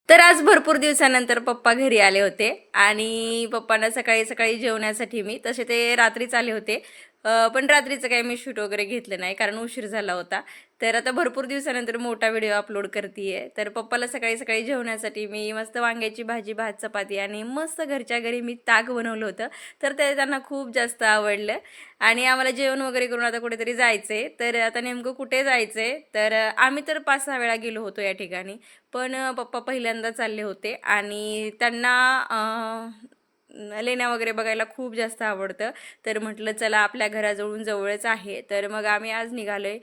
तर आज भरपूर दिवसानंतर पप्पा घरी आले होते आणि पप्पांना सकाळी सकाळी जेवण्यासाठी मी तसे ते रात्रीच आले होते. पण रात्रीचं काही मी शूट वगैरे घेतलं नाही कारण उशीर झाला होता. तर आता भरपूर दिवसानंतर मोठा व्हिडिओ अपलोड करते. तर पप्पाला सकाळी सकाळी जेवण्यासाठी मी मस्त वांग्याची भाजी, भात, चपाती आणि मस्त घरच्या घरी मी ताक बनवलं होतं. तर ते त्यांना खूप जास्त आवडलं आणि आम्हाला जेवण वगैरे करून आता कुठेतरी जायचं आहे. तर आता नेमकं कुठे जायचं आहे, तर आम्ही तर 5-6 वेळा गेलो होतो या ठिकाणी. पण पप्पा पहिल्यांदा चालले होते आणि त्यांना लेण्या वगैरे बघायला खूप जास्त आवडतं. तर म्हटलं चला आपल्या घराजवळून जवळच आहे. तर मग आम्ही आज निघालोय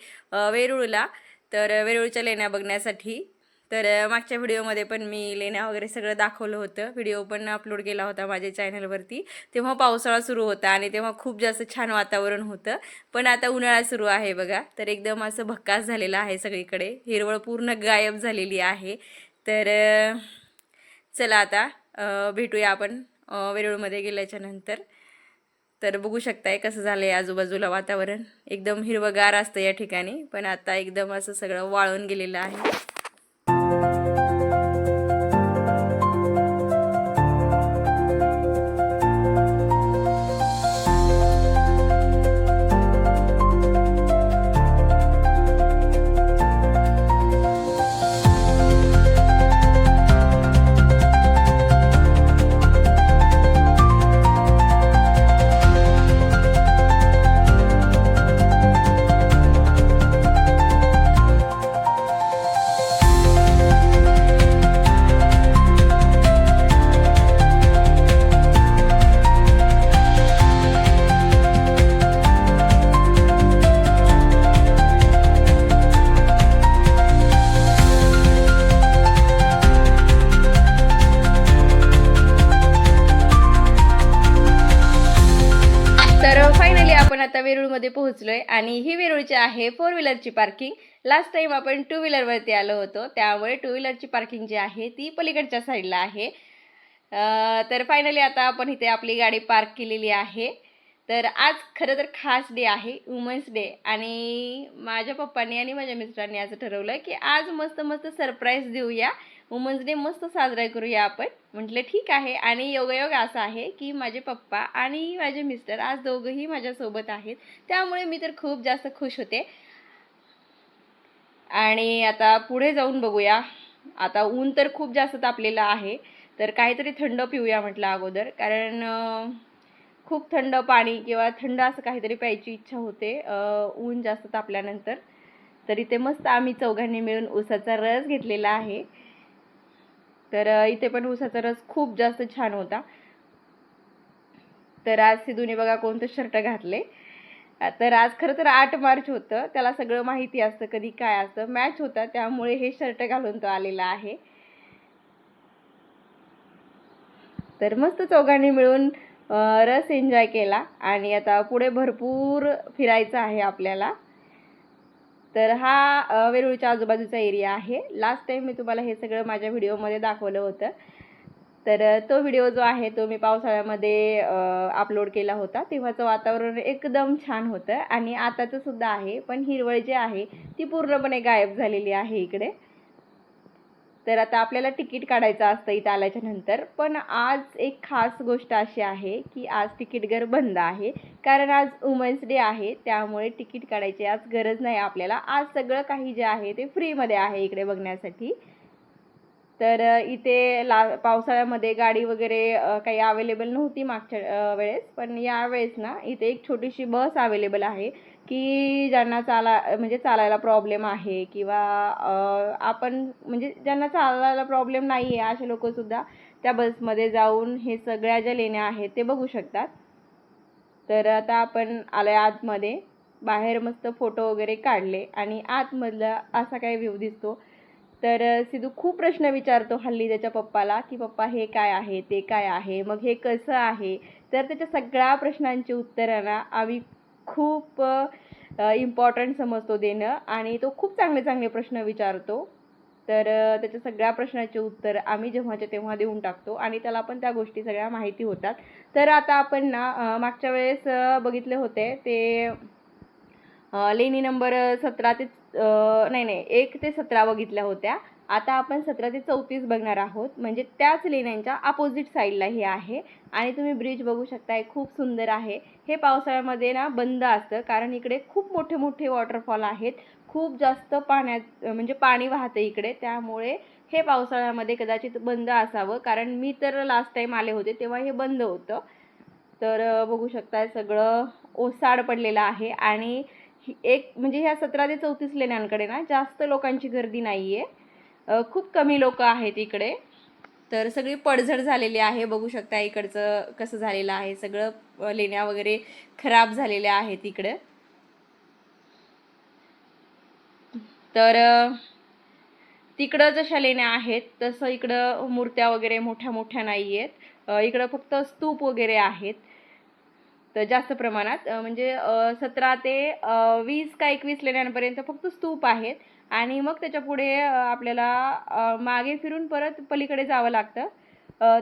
वेरूळला. तर वेरूळच्या लेण्या बघण्यासाठी. तर मागच्या व्हिडिओमध्ये पण मी लेण्या वगैरे सगळं दाखवलं होतं. व्हिडिओ पण अपलोड केला होता माझ्या चॅनलवरती. तेव्हा पावसाळा सुरू होता आणि तेव्हा खूप जास्त छान वातावरण होतं. पण आता उन्हाळा सुरू आहे बघा. तर एकदम असं भक्कास झालेलं आहे सगळीकडे. हिरवळ पूर्ण गायब झालेली आहे. तर चला आता भेटूया आपण वेरूळमध्ये गेल्याच्या नंतर. तर बघू शकताय कसं झालंय आजूबाजूला वातावरण. एकदम हिरवंगार असतं या ठिकाणी, पण आता एकदम असं सगळं वाळून गेलेलं आहे. तर फायनली आपण आता वेरूळमध्ये पोहोचलोय आणि ही वेरूळची आहे 4 व्हीलरची पार्किंग. लास्ट टाइम आपण 2 व्हीलरवरती आलो होतो, त्यामुळे 2 व्हीलरची पार्किंग जी आहे ती पलीकडच्या साईडला आहे. तर फायनली आता आपण इथे आपली गाडी पार्क केलेली आहे. तर आज खरं तर खास डे आहे, वुमन्स डे. आणि माझ्या पप्पांनी आणि माझ्या मिस्टरांनी असं ठरवलं की आज मस्त मस्त सरप्राईज देऊया, वुमन्स डे मस्त साजरा करूया आपण. म्हटलं ठीक आहे. आणि योगायोग असा आहे की माझे पप्पा आणि माझे मिस्टर आज दोघंही माझ्यासोबत आहेत, त्यामुळे मी तर खूप जास्त खुश होते. आणि आता पुढे जाऊन बघूया. आता ऊन तर खूप जास्त तापलेलं आहे, तर काहीतरी थंड पिऊया म्हटलं अगोदर, कारण खूप थंड पाणी किंवा थंड असं काहीतरी प्यायची इच्छा होते ऊन जास्त तापल्यानंतर. तर इथे मस्त आम्ही चौघांनी मिळून ऊसाचा रस घेतलेला आहे. तर इथे पण ऊसाचा रस खूप जास्त छान होता. तर आज सिद्धूने बघा कोणतं शर्ट घातले. तर आज खरं तर 8 मार्च होतं, त्याला सगळं माहिती असतं कधी काय असतं. मॅच होता त्यामुळे हे शर्ट घालून तो आलेला आहे. तर मस्त चौघांनी मिळून रस एन्जॉय केला आणि आता पुढे भरपूर फिरायचं आहे आपल्याला. तर हा वेरूळच्या आजूबाजूचा एरिया आहे. लास्ट टाइम मी तुम्हाला हे सगळं माझ्या व्हिडिओमध्ये दाखवलं होतं. तर तो व्हिडिओ जो आहे तो मी पावसाळ्यामध्ये अपलोड केला होता. तेव्हाचं वातावरण एकदम छान होतं आणि आताचं सुद्धा आहे, पण हिरवळ जी आहे ती पूर्णपणे गायब झालेली आहे इकडे. तर आता आपल्याला तिकीट काढायचं असतं इथं आल्याच्या नंतर. पण आज एक खास गोष्ट अशी आहे की आज तिकीट घर बंद आहे, कारण आज वुमन्स डे आहे. त्यामुळे तिकीट काढायची आज गरज नाही आपल्याला. आज सगळं काही जे आहे ते फ्रीमध्ये आहे इकडे बघण्यासाठी. तर इथे पावसाळ्यामध्ये गाडी वगैरे काही अवेलेबल नव्हती मागच्या वेळेस, पण यावेळेस ना इथे एक छोटीशी बस अवेलेबल आहे की ज्यांना म्हणजे चालायला प्रॉब्लेम आहे किंवा आपण म्हणजे ज्यांना चालायला प्रॉब्लेम नाही आहे असे लोकंसुद्धा त्या बसमध्ये जाऊन हे सगळ्या ज्या लेण्या आहेत ते बघू शकतात. तर आता आपण आलो आहे आतमध्ये. बाहेर मस्त फोटो वगैरे काढले आणि आतमधला असा काही व्ह्यू दिसतो. तर सिद्धू खूप प्रश्न विचारतो हल्ली त्याच्या पप्पाला की पप्पा हे काय आहे, ते काय आहे, मग हे कसं आहे. तर त्याच्या सगळ्या प्रश्नांची उत्तरं ना आम्ही खूप इम्पॉर्टंट समजतो देणं, आणि तो खूप चांगले चांगले प्रश्न विचारतो. तर त्याच्या सगळ्या प्रश्नाचे उत्तर आम्ही जेव्हाच्या तेव्हा देऊन टाकतो आणि त्याला पण त्या गोष्टी सगळ्या माहिती होतात. तर आता आपण ना मागच्या वेळेस बघितले होते ते लेणी नंबर 17 ते नाही 1 ते 17 बघितल्या होत्या. आता आपण 17 ते 34 बघणार आहोत, म्हणजे त्याच लेण्यांच्या अपोजिट साईडला हे आहे. आणि तुम्ही ब्रिज बघू शकताय, खूप सुंदर आहे. हे पावसाळ्यामध्ये ना बंद असतं, कारण इकडे खूप मोठे मोठे वॉटरफॉल आहेत. खूप जास्त पाण्यात म्हणजे पाणी वाहतं इकडे, त्यामुळे हे पावसाळ्यामध्ये कदाचित बंद असावं, कारण मी तर लास्ट टाईम आले होते तेव्हा हे बंद होतं. तर बघू शकताय सगळं ओसाड पडलेलं आहे. आणि एक म्हणजे ह्या 17 ते 34 लेण्यांकडे ना जास्त लोकांची गर्दी नाही आहे, खूप कमी लोक आहेत इकडे. तर सगळी पडझड झालेली आहे, बघू शकता इकडचं कसं झालेलं आहे सगळं, लेण्या वगैरे खराब झालेल्या आहेत इकडे. तर तिकडं जशा लेण्या आहेत तसं इकडं मूर्त्या वगैरे मोठ्या मोठ्या नाही आहेत. इकडं फक्त स्तूप वगैरे आहेत. तर जास्त प्रमाणात म्हणजे 17 ते 20 का 21 लेण्यांपर्यंत फक्त स्तूप आहेत. आणि मग त्याच्या पुढे आपल्याला मागे फिरून परत पलीकडे जावं लागतं.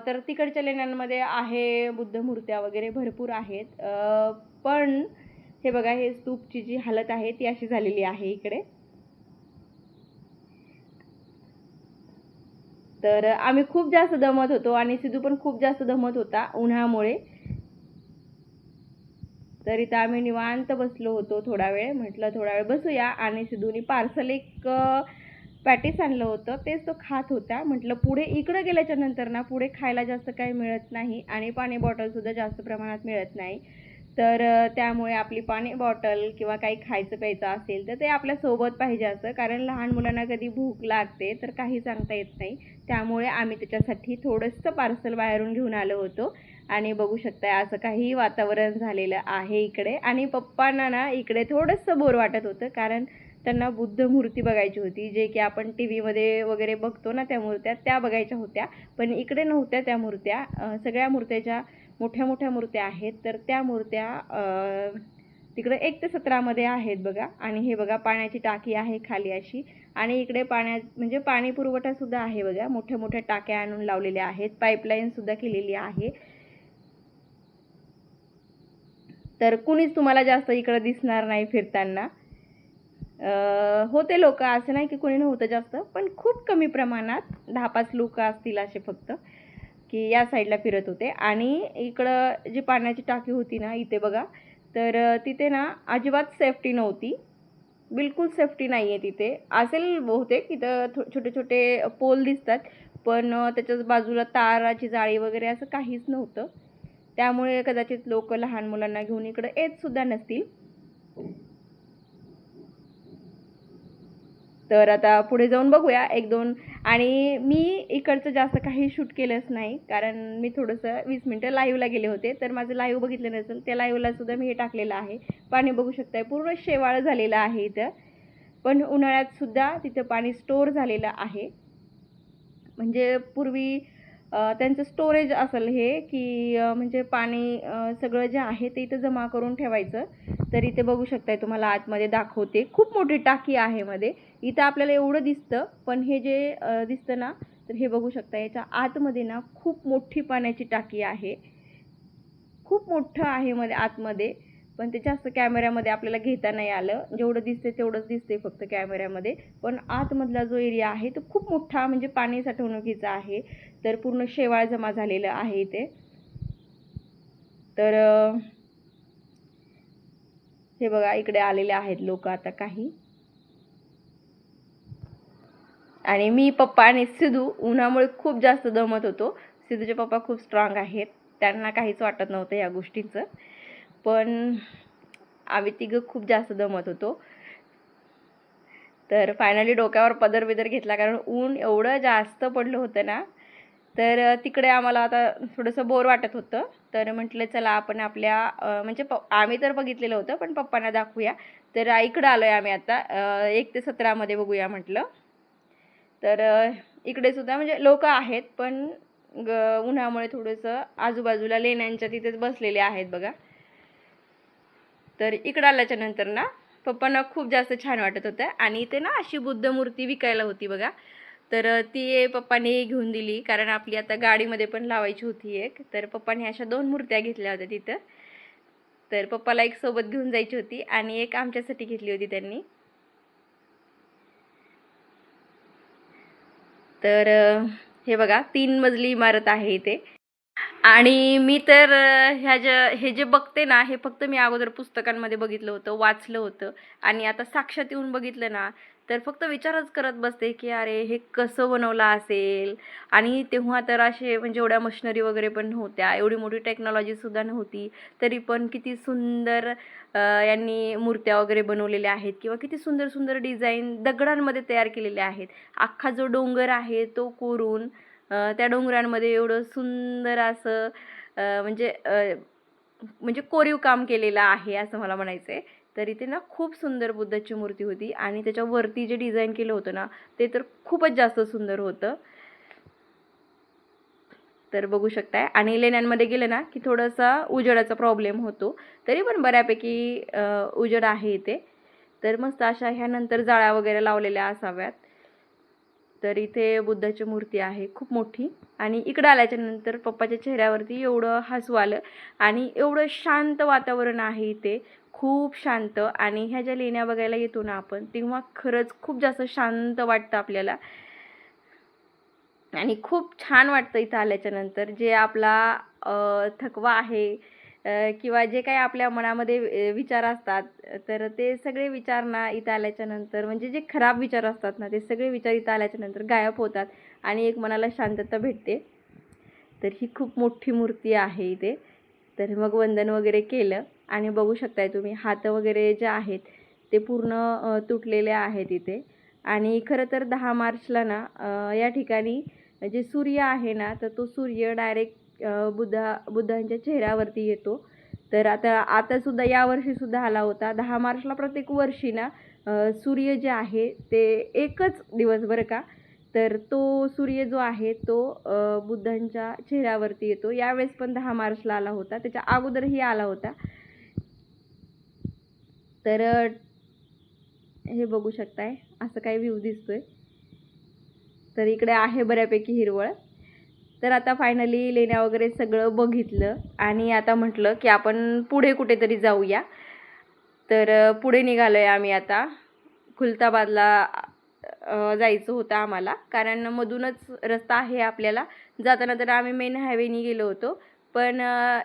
तर तिकडच्या लेण्यांमध्ये आहे बुद्धमूर्त्या वगैरे भरपूर आहेत. पण हे बघा, हे स्तूपची जी हालत आहे ती अशी झालेली आहे इकडे. तर आम्ही खूप जास्त दमत होतो आणि सिद्धू पण खूप जास्त दमत होता उन्हामुळे. तर इथं आम्ही निवांत बसलो होतो थोडा वेळ, म्हटलं थोडा वेळ बसूया. आणि सिद्धूनी पार्सल एक पॅटीस आणलं होतं, तेच तो खात होता. म्हटलं पुढे इकडं गेल्याच्या नंतर ना पुढे खायला जास्त काही मिळत नाही आणि पाणी बॉटलसुद्धा जास्त प्रमाणात मिळत नाही. तर त्यामुळे आपली पाणी बॉटल किंवा काही खायचं प्यायचं असेल तर ते आपल्यासोबत पाहिजे असतं, कारण लहान मुलांना कधी भूक लागते तर काही सांगता येत नाही. त्यामुळे आम्ही त्याच्यासाठी थोडंसं पार्सल बाहेरून घेऊन आलो होतो. आणि बघू शकताय असं काही वातावरण झालेलं आहे इकडे. आणि पप्पांना ना इकडे थोडंसं बोर वाटत होतं, कारण त्यांना बुद्ध मूर्ती बघायची होती, जे की आपण टी व्हीमध्ये वगैरे बघतो ना त्या मूर्त्या, त्या बघायच्या होत्या. पण इकडे नव्हत्या त्या मूर्त्या. सगळ्या मूर्त्याच्या मोठ्या मोठ्या मूर्त्या आहेत, तर त्या मूर्त्या तिकडे 1 ते 17 आहेत बघा. आणि हे बघा पाण्याची टाकी आहे खाली अशी. आणि इकडे म्हणजे पाणी पुरवठासुद्धा आहे बघा, मोठ्या मोठ्या टाक्या आणून लावलेल्या आहेत, पाईपलाईनसुद्धा केलेली आहे. तर कुणीच तुम्हाला जास्त इकडं दिसणार नाही फिरताना. होते लोक, असं नाही की कोणी नव्हतं जास्त, पण खूप कमी प्रमाणात 10-5 लोक असतील असे फक्त, की या साईडला फिरत होते. आणि इकडं जी पाण्याची टाकी होती ना इथे बघा, तर तिथे ना अजिबात सेफ्टी नव्हती, बिलकुल सेफ्टी नाही आहे तिथे. असेल बहुतेक, इथं छोटे छोटे पोल दिसतात, पण त्याच्याच बाजूला ताराची जाळी वगैरे असं काहीच नव्हतं. त्यामुळे कदाचित लोक लहान मुलांना घेऊन इकडे येत सुद्धा नसतील. तर आता पुढे जाऊन बघूया 1-2. आणि मी इकडचं जास्त काही शूट केलंच नाही, कारण मी थोडंसं 20 मिनटं लाईव्हला गेले होते. तर माझं लाईव्ह बघितलं नसेल, त्या लाईव्हला सुद्धा मी हे टाकलेलं आहे. पाणी बघू शकताय पूर्ण शेवाळ झालेलं आहे इथं, पण उन्हाळ्यात सुद्धा तिथं पाणी स्टोअर झालेलं आहे. म्हणजे पूर्वी त्यांचं स्टोरेज असेल हे, की म्हणजे पाणी सगळं जे आहे ते इथं जमा करून ठेवायचं. तर इथे बघू शकताय, तुम्हाला आतमध्ये दाखवते, खूप मोठी टाकी आहे मध्ये. इथं आपल्याला एवढं दिसतं, पण हे जे दिसतं ना, तर हे बघू शकता, याच्या आतमध्ये ना खूप मोठी पाण्याची टाकी आहे. खूप मोठं आहे मध्ये आतमध्ये, पण ते जास्त कॅमेऱ्यामध्ये आपल्याला घेता नाही आलं. जेवढं दिसते तेवढंच दिसते फक्त कॅमेऱ्यामध्ये. पण आतमधला जो एरिया आहे तो खूप मोठा, म्हणजे पाणी साठवणुकीचा आहे. तर पूर्ण शेवाळ जमा झालेलं आहे इथे. तर हे बघा, इकडे आलेले आहेत लोक आता काही. आणि मी, पप्पा आणि सिद्धू उन्हामुळे खूप जास्त दमत होतो. सिद्धूचे पप्पा खूप स्ट्रॉंग आहेत, त्यांना काहीच वाटत नव्हतं या गोष्टींचं. पण आम्ही तिघं खूप जास्त दमत होतो. तर फायनली डोक्यावर पदर बिदर घेतला, कारण ऊन एवढं जास्त पडलं होतं ना. तर तिकडे आम्हाला आता थोडंसं बोर वाटत होतं. तर म्हटलं चला आपण आपल्या म्हणजे आम्ही तर बघितलेलं होतं, पण पप्पांना दाखवूया. तर इकडं आलो आहे आम्ही आता 1 ते 17 बघूया म्हटलं. तर इकडे सुद्धा म्हणजे लोक आहेत, पण उन्हामुळे थोडंसं आजूबाजूला लेण्यांच्या तिथेच बसलेले आहेत बघा. तर इकडं आल्याच्या नंतर ना पप्पांना खूप जास्त छान वाटत होतं. आणि इथे ना अशी बुद्ध मूर्ती विकायला होती बघा. तर ती पप्पांनी घेऊन दिली, कारण आपली आता गाडीमध्ये पण लावायची होती एक. तर पप्पांनी अशा 2 मूर्त्या घेतल्या होत्या तिथं. तर पप्पाला एक सोबत घेऊन जायची होती आणि एक आमच्यासाठी घेतली होती त्यांनी. तर हे बघा 3 मजली इमारत आहे इथे. आणि मी तर हे जे बघते ना, हे फक्त मी अगोदर पुस्तकांमध्ये बघितलं होतं, वाचलं होतं आणि आता साक्षात येऊन बघितलं ना, तर फक्त विचारच करत बसते, की अरे हे कसं बनवलं असेल. आणि तेव्हा तर असे म्हणजे एवढ्या मशिनरी वगैरे पण नव्हत्या, एवढी मोठी टेक्नॉलॉजीसुद्धा नव्हती. तरी पण किती सुंदर यांनी मूर्त्या वगैरे बनवलेल्या आहेत किंवा किती सुंदर सुंदर डिझाईन दगडांमध्ये तयार केलेल्या आहेत. अख्खा जो डोंगर आहे तो कोरून त्या डोंगरांमध्ये एवढं सुंदर असं म्हणजे कोरीव काम केलेलं आहे असं मला म्हणायचं आहे. तर इथे ना खूप सुंदर बुद्धाची मूर्ती होती आणि त्याच्यावरती जे डिझाईन केलं होतं ना, ते तर खूपच जास्त सुंदर होतं. तर बघू शकताय. आणि लेण्यांमध्ये गेलं ना की थोडासा उजेडाचा प्रॉब्लेम होतो, तरी पण बऱ्यापैकी उजेड आहे इथे. तर मस्त अशा ह्यानंतर जाळ्या वगैरे लावलेल्या असाव्यात. तर इथे बुद्धाची मूर्ती आहे खूप मोठी. आणि इकडं आल्याच्या नंतर पप्पाच्या चेहऱ्यावरती एवढं हसू आलं आणि एवढं शांत वातावरण आहे इथे, खूप शांत. आणि ह्या ज्या लेण्या बघायला येतो ना आपण, तेव्हा खरंच खूप जास्त शांत वाटतं आपल्याला आणि खूप छान वाटतं इथं आल्याच्या नंतर. जे आपला थकवा आहे किंवा जे काही आपल्या मनामध्ये विचार असतात, तर ते सगळे विचार ना इथं आल्याच्या नंतर म्हणजे जे खराब विचार असतात ना, ते सगळे विचार इथं आल्याच्या नंतर गायब होतात आणि एक मनाला शांतता भेटते. तर ही खूप मोठी मूर्ती आहे इथे. तर मग वंदन वगैरे केलं आणि बघू शकताय तुम्ही हात वगैरे जे आहेत ते पूर्ण तुटलेले आहेत इथे. आणि खरं तर 10 मार्चला ना या ठिकाणी जे सूर्य आहे ना, तर तो सूर्य डायरेक्ट बुद्धांच्या चेहऱ्यावरती येतो. तर आता सुद्धा यावर्षीसुद्धा आला होता. 10 मार्चला प्रत्येक वर्षी ना सूर्य जे आहे ते एकच दिवस बरं का, तर तो सूर्य जो आहे तो बुद्धांच्या चेहऱ्यावरती येतो. यावेळेस पण 10 मार्चला आला होता, त्याच्या अगोदरही आला होता. तर हे बघू शकताय असं काही व्ह्यू दिसतोय. तर इकडे आहे बऱ्यापैकी हिरवळ. तर आता फायनली लेण्या वगैरे सगळं बघितलं आणि आता म्हटलं की आपण पुढे कुठेतरी जाऊया. तर पुढे निघालोय आम्ही आता. खुलताबादला जायचं होतं आम्हाला, कारण मधूनच रस्ता आहे आपल्याला. जाताना तर आम्ही मेन हायवेनी गेलो होतो, पण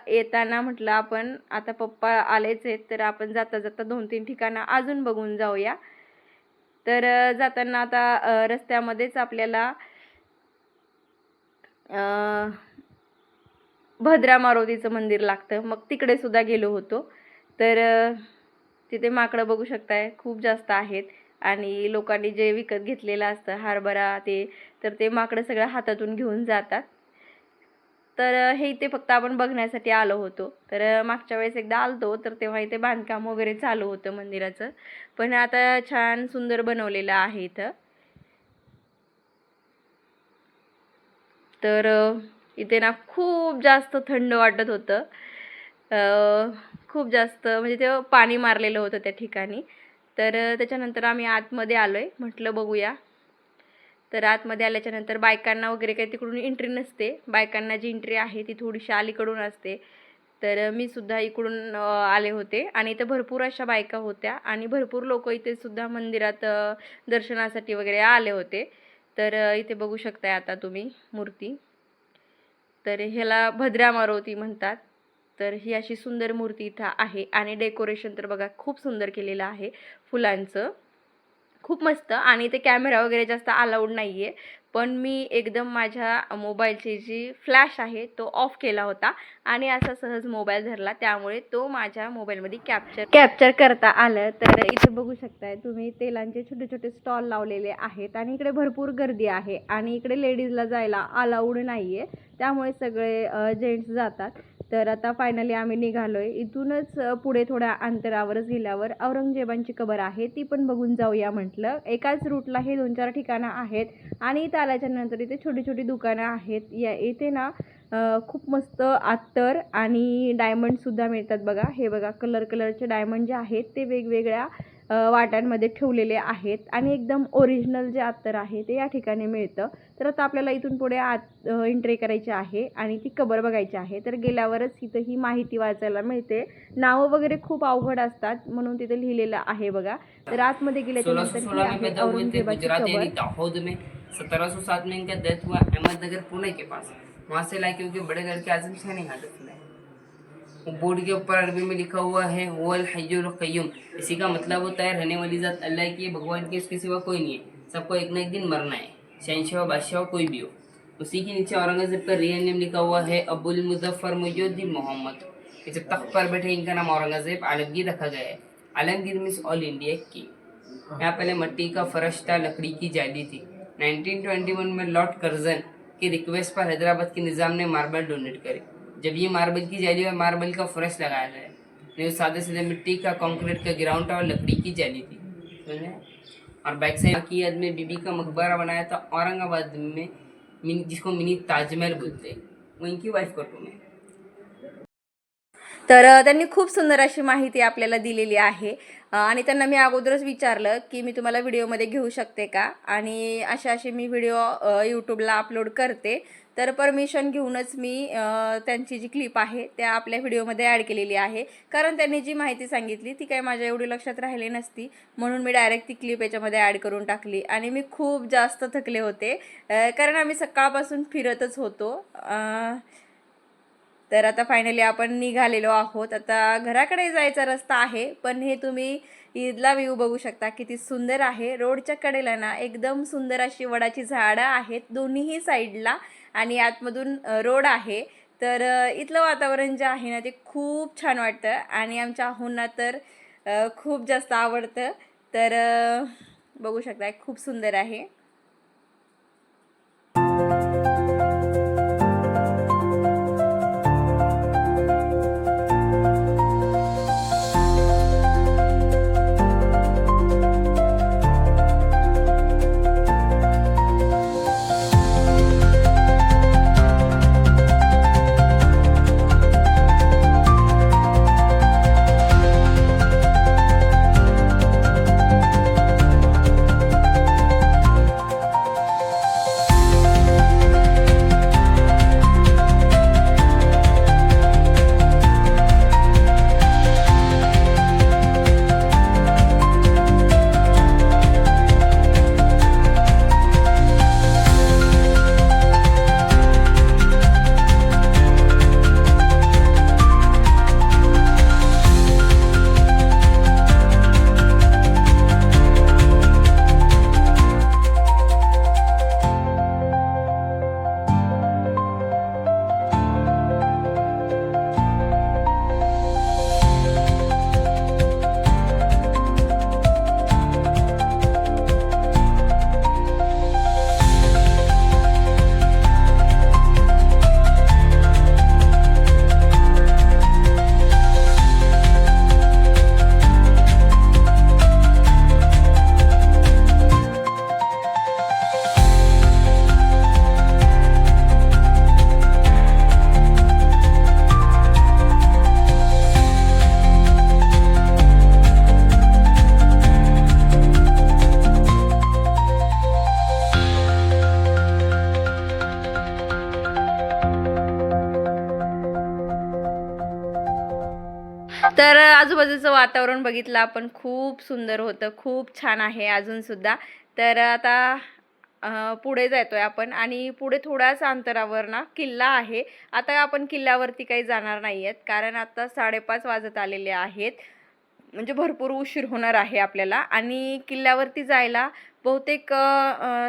येताना म्हटलं आपण आता पप्पा आलेच आहेत, तर आपण जाता जाता 2-3 ठिकाणं अजून बघून जाऊया. तर जाताना आता रस्त्यामध्येच आपल्याला भद्रा मारुतीचं मंदिर लागतं. मग तिकडे सुद्धा गेलो होतो. तर तिथे माकडं बघू शकताय खूप जास्त आहेत आणि लोकांनी जे विकत घेतलेलं असतं हरभरा तर ते माकडं सगळं हातातून घेऊन जातात. तर हे इथे फक्त आपण बघण्यासाठी आलो होतो. तर मागच्या वेळेस एकदा आलतो, तर तेव्हा इथे बांधकाम वगैरे चालू होतं मंदिराचं. पण आता छान सुंदर बनवलेलं आहे इथं. तर इथे ना खूप जास्त थंड वाटत होतं. खूप जास्त म्हणजे ते पाणी मारलेलं होतं त्या ठिकाणी. तर त्याच्यानंतर आम्ही आतमध्ये आलोय. म्हटलं बघूया. तर आतमध्ये आल्याच्यानंतर बायकांना वगैरे काही तिकडून एंट्री नसते. बायकांना जी एंट्री आहे ती थोडीशी अलीकडून असते. तर मी सुद्धा इकडून आले होते आणि इथं भरपूर अशा बायका होत्या आणि भरपूर लोक इथे सुद्धा मंदिरात दर्शनासाठी वगैरे आले होते. तर इथे बघू शकताय आता तुम्ही मूर्ती. तर ह्याला भद्रा मारुती म्हणतात. तर ही अशी सुंदर मूर्ती इथं आहे आणि डेकोरेशन तर बघा खूप सुंदर केलेलं आहे फुलांचं. खूप मस्त. आणि ते कॅमेरा वगैरे जास्त अलाउड नाही आहे. पण मी एकदम माझ्या मोबाईलची जी फ्लॅश आहे तो ऑफ केला होता आणि असा सहज मोबाईल धरला, त्यामुळे तो माझ्या मोबाईलमध्ये कॅप्चर करता आलं. तर इथे बघू शकताय तुम्ही तेलांचे छोटे छोटे स्टॉल लावलेले आहेत आणि इकडे भरपूर गर्दी आहे आणि इकडे लेडीजला जायला अलाउड नाही आहे, त्यामुळे सगळे जेंट्स जातात. तर आता फायनली आम्ही निघालोय. इथूनच पुढे थोड्या अंतरावरच गेल्यावर औरंगजेबांची कबर आहे, ती पण बघून जाऊया म्हटलं. एकाच रूटला हे 2-4 ठिकाणं आहेत आणि इथं आल्याच्या नंतर इथे छोटी छोटी दुकानं आहेत. इथे ना खूप मस्त अत्तर आणि डायमंडसुद्धा मिळतात बघा. हे बघा कलर कलरचे डायमंड जे आहेत ते वेगवेगळ्या वाट्यांमध्ये ठेवलेले आहेत आणि एकदम ओरिजिनल जे अत्तर आहे ते या ठिकाणी मिळतं. तर आता आपल्याला इथून पुढे आत एंट्री करायची आहे आणि ती कबर बघायची आहे. तर गेल्यावरच इथं ही माहिती वाचायला मिळते. नावं वगैरे खूप अवघड असतात म्हणून तिथे लिहिलेलं आहे बघा. तर आतमध्ये गेल्याच्या नंतर ही आहे औरंगजेबाची कबर. 1707 में इनका डेथ हुआ अहमदनगर पुणे के पास। वहाँ से लाए क्योंकि बड़े लड़के आजम शाह ने यहाँ दफनाए। बोर्ड के ऊपर अरबी में लिखा हुआ है हुवल हय्युल क़य्यूम। इसी का मतलब होता है रहने वाली ज़ात अल्लाह की है, भगवान की, इसके सिवा कोई नहीं है, सबको एक ना एक दिन मरना है, शहंशाह बादशाह कोई भी हो। उसी के नीचे औरंगजेब का रियल नेम लिखा हुआ है अबुल मुजफ्फर मुइजुद्दीन मोहम्मद। जब तख्त पर बैठे इनका नाम औरंगजेब आलमगीर रखा गया है। आलमगीर मीन्स ऑल इंडिया की। यहाँ पहले मिट्टी का फर्श था, लकड़ी की जाली थी। 1921 में लॉर्ड कर्जन की रिक्वेस्ट पर हैदराबाद के निज़ाम ने मार्बल डोनेट करे। जब ये मार्बल की जाली और मार्बल का फर्श लगाया गया, नहीं सादे सीधे मिट्टी का, कंक्रीट का ग्राउंड था और लकड़ी की जाली थी, समझे। और बैक साइड की याद में बीबी का मकबरा बनाया था औरंगाबाद में, जिसको मिनी ताजमहल बोलते हैं, वो इनकी वाइफ का रूम है। तर त्यांनी खूप सुंदर अशी माहिती आपल्याला दिलेली आहे आणि त्यांना मी अगोदरच विचारलं की मी तुम्हाला व्हिडिओमध्ये घेऊ शकते का, आणि असे मी व्हिडिओ यूट्यूबला अपलोड करते, तर परमिशन घेऊनच मी त्यांची जी क्लिप आहे त्या आपल्या व्हिडिओमध्ये ॲड केलेली आहे. कारण त्यांनी जी माहिती सांगितली ती काही माझ्या एवढी लक्षात राहिली नसती, म्हणून मी डायरेक्ट ती क्लिप याच्यामध्ये ॲड करून टाकली. आणि मी खूप जास्त थकले होते कारण आम्ही सकाळपासून फिरतच होतो. तर आता फायनली आपण निघालेलो आहोत. आता घराकडे जायचा रस्ता आहे, पण हे तुम्ही ईदला व्ह्यू बघू शकता किती सुंदर आहे. रोडच्या कडेला ना एकदम सुंदर अशी वडाची झाडं आहेत दोन्हीही साईडला, आणि आतमधून रोड आहे. तर इथलं वातावरण जे आहे ना ते खूप छान वाटतं आणि आमच्या आहुंना तर खूप जास्त आवडतं. तर बघू शकता खूप सुंदर आहे. तर आजूबाजूचं वातावरण बघितलं आपण, खूप सुंदर होतं, खूप छान आहे अजूनसुद्धा. तर आता पुढे जातोय आपण, आणि पुढे थोड्याच अंतरावर ना किल्ला आहे. आता आपण किल्ल्यावरती काही जाणार नाही आहेत, कारण आता 5:30 वाजत आलेले आहेत, म्हणजे भरपूर उशीर होणार आहे आपल्याला. आणि किल्ल्यावरती जायला बहुतेक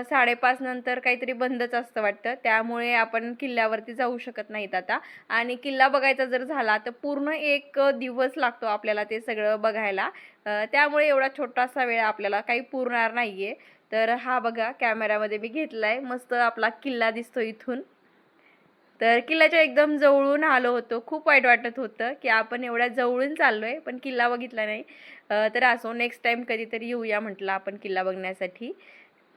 5:30 नंतर काहीतरी बंदच असतं वाटतं, त्यामुळे आपण किल्ल्यावरती जाऊ शकत नाहीत आता. आणि किल्ला बघायचा जर झाला तर पूर्ण 1 दिवस लागतो आपल्याला ते सगळं बघायला, त्यामुळे एवढा छोटासा वेळ आपल्याला काही पुरणार नाही आहे. तर हा बघा कॅमेरामध्ये मी घेतला आहे, मस्त आपला किल्ला दिसतो इथून. तर किल्ल्याच्या एकदम जवळून आलो होतो. खूप वाईट वाटत होतं की आपण एवढ्या जवळून चाललो आहे पण किल्ला बघितला नाही. तर असो, नेक्स्ट टाईम कधीतरी येऊया म्हटलं आपण किल्ला बघण्यासाठी.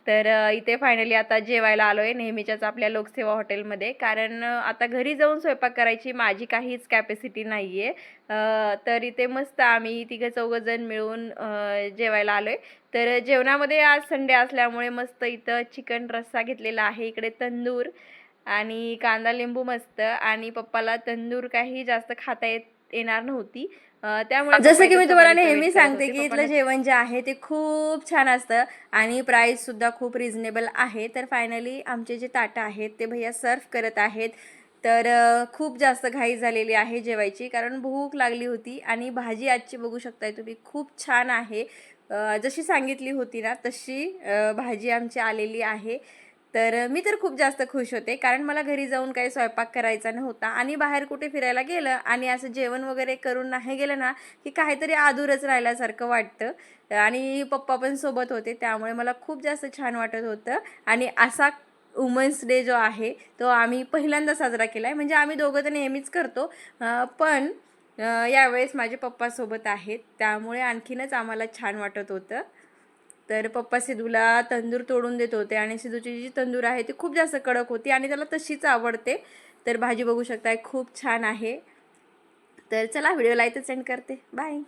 तर इथे फायनली आता जेवायला आलो आहे नेहमीच्याच आपल्या लोकसेवा हॉटेलमध्ये, कारण आता घरी जाऊन स्वयंपाक करायची माझी काहीच कॅपॅसिटी नाही आहे. तर इथे मस्त आम्ही तिघं चौघंजण मिळून जेवायला आलो आहे. तर जेवणामध्ये आज संडे असल्यामुळे मस्त इथं चिकन रस्सा घेतलेला आहे, इकडे तंदूर आणि कांदा लिंबू मस्त. आणि पप्पाला तंदूर काही जास्त खाता येणार नव्हती, त्यामुळे जसं की मी तुम्हाला नेहमी सांगते की इथलं जेवण जे आहे ते खूप छान असतं आणि प्राईससुद्धा खूप रिझनेबल आहे. तर फायनली आमचे जे ताटं आहेत ते भैया सर्व करत आहेत. तर खूप जास्त घाई झालेली आहे जेवायची, कारण भूक लागली होती. आणि भाजी आजची बघू शकताय तुम्ही, खूप छान आहे. जशी सांगितली होती ना तशी भाजी आमची आलेली आहे. तर मी तर खूप जास्त खुश होते, कारण मला घरी जाऊन काही स्वयंपाक करायचा नव्हता आणि बाहेर कुठे फिरायला गेलं आणि असं जेवण वगैरे करून नाही गेलं ना की काहीतरी अधुरंच राहिल्यासारखं वाटतं. आणि पप्पा पण सोबत होते, त्यामुळे मला खूप जास्त छान वाटत होतं. आणि असा वुमन्स डे जो आहे तो आम्ही पहिल्यांदा साजरा केला आहे. म्हणजे आम्ही दोघं तर नेहमीच करतो, पण यावेळेस माझे पप्पा सोबत आहेत, त्यामुळे आणखीनच आम्हाला छान वाटत होतं. तर पप्पा सिद्धूला तंदूर तोडून देत होते आणि सिद्धूची जी तंदूर आहे ती खूप जास्त कडक होती आणि त्याला तशीच आवडते. तर भाजी बघू शकताय खूप छान आहे. तर चला व्हिडिओला इथं सेंड करते. बाय.